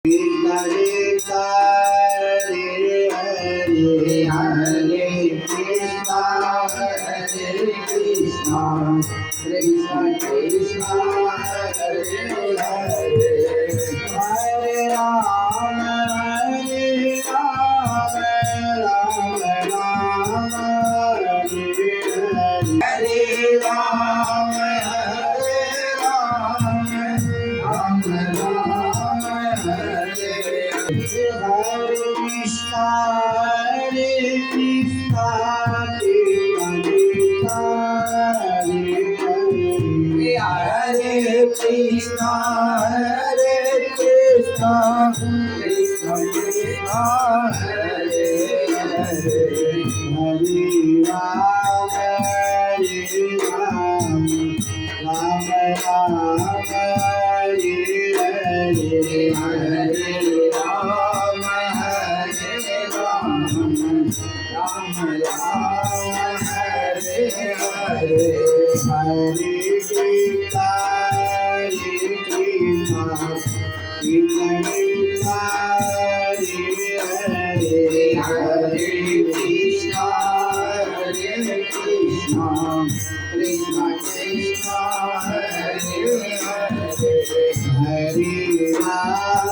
Hare Hare Hare Hare Krishna Hare Krishna Krishna Krishna Hare Hare Hare Rama Hare Rama Rama Rama Hare Hare Rama Hare Rama Hare Krishna, Hare Krishna, Hare Krishna, Hare Krishna, Krishna Krishna, Hare Hare, Hare Rama, Hare Rama, Rama Rama, Hare Hare, Hare Rama, Hare Rama, Rama Rama, Hare Hare, Hare Krishna, Hare Krishna, Krishna Krishna, Hare Hare, Hare Krishna, Hare Krishna, Krishna Krishna, Hare Hare, Hare Rama.